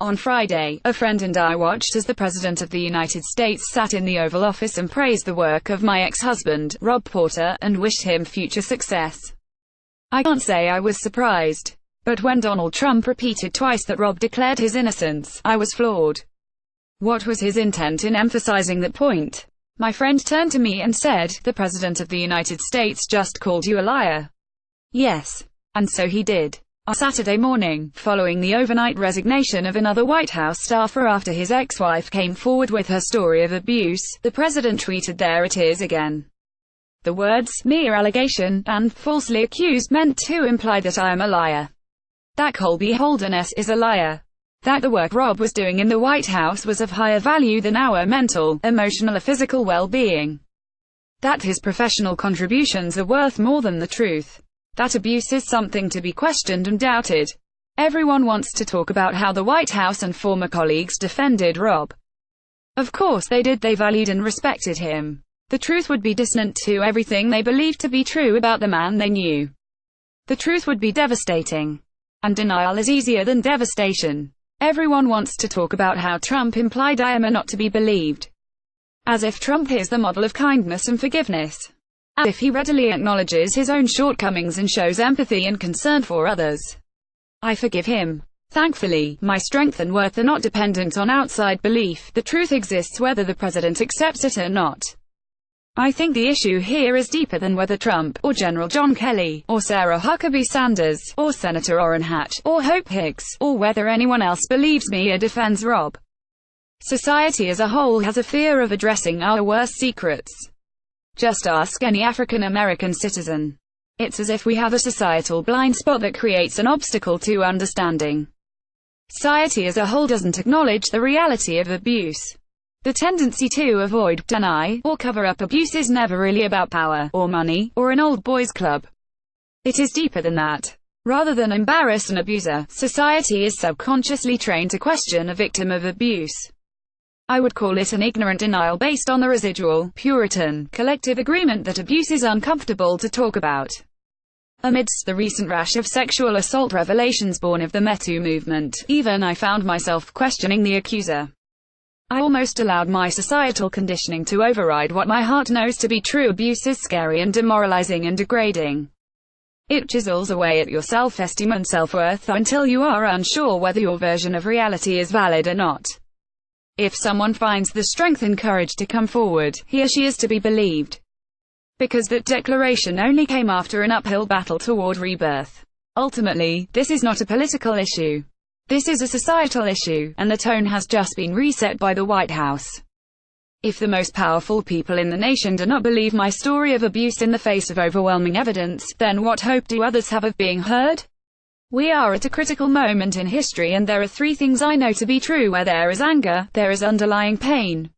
On Friday, a friend and I watched as the President of the United States sat in the Oval Office and praised the work of my ex-husband, Rob Porter, and wished him future success. I can't say I was surprised. But when Donald Trump repeated twice that Rob declared his innocence, I was floored. What was his intent in emphasizing that point? My friend turned to me and said, "The President of the United States just called you a liar." Yes. And so he did. On Saturday morning, following the overnight resignation of another White House staffer after his ex-wife came forward with her story of abuse, the president tweeted, "There it is again." The words, "mere allegation," and "falsely accused" meant to imply that I am a liar. That Colby Holderness is a liar. That the work Rob was doing in the White House was of higher value than our mental, emotional or physical well-being. That his professional contributions are worth more than the truth. That abuse is something to be questioned and doubted. Everyone wants to talk about how the White House and former colleagues defended Rob. Of course they did. They valued and respected him. The truth would be dissonant to everything they believed to be true about the man they knew. The truth would be devastating. And denial is easier than devastation. Everyone wants to talk about how Trump implied I am not to be believed. As if Trump is the model of kindness and forgiveness. As if he readily acknowledges his own shortcomings and shows empathy and concern for others. I forgive him. Thankfully, my strength and worth are not dependent on outside belief. The truth exists whether the president accepts it or not. I think the issue here is deeper than whether Trump, or General John Kelly, or Sarah Huckabee Sanders, or Senator Orrin Hatch, or Hope Hicks, or whether anyone else believes me or defends Rob. Society as a whole has a fear of addressing our worst secrets. Just ask any African American citizen. It's as if we have a societal blind spot that creates an obstacle to understanding. Society as a whole doesn't acknowledge the reality of abuse. The tendency to avoid, deny, or cover up abuse is never really about power, or money, or an old boys club. It is deeper than that. Rather than embarrass an abuser, society is subconsciously trained to question a victim of abuse. I would call it an ignorant denial based on the residual, Puritan, collective agreement that abuse is uncomfortable to talk about. Amidst the recent rash of sexual assault revelations born of the Me Too movement, even I found myself questioning the accuser. I almost allowed my societal conditioning to override what my heart knows to be true. Abuse is scary and demoralizing and degrading. It chisels away at your self-esteem and self-worth until you are unsure whether your version of reality is valid or not. If someone finds the strength and courage to come forward, he or she is to be believed. Because that declaration only came after an uphill battle toward rebirth. Ultimately, this is not a political issue. This is a societal issue, and the tone has just been reset by the White House. If the most powerful people in the nation do not believe my story of abuse in the face of overwhelming evidence, then what hope do others have of being heard? We are at a critical moment in history, and there are three things I know to be true. Where there is anger, there is underlying pain.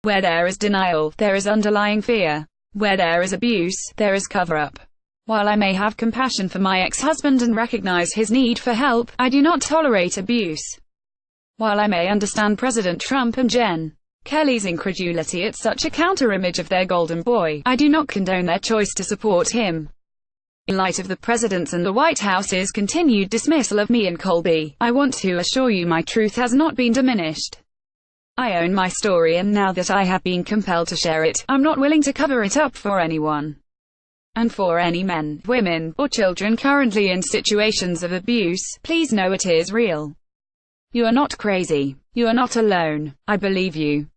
Where there is denial, there is underlying fear. Where there is abuse, there is cover-up. While I may have compassion for my ex-husband and recognize his need for help, I do not tolerate abuse. While I may understand President Trump and Jen. Kelly's incredulity at such a counter-image of their golden boy, I do not condone their choice to support him. In light of the President's and the White House's continued dismissal of me and Colby, I want to assure you my truth has not been diminished. I own my story, and now that I have been compelled to share it, I'm not willing to cover it up for anyone. And for any men, women, or children currently in situations of abuse, please know it is real. You are not crazy. You are not alone. I believe you.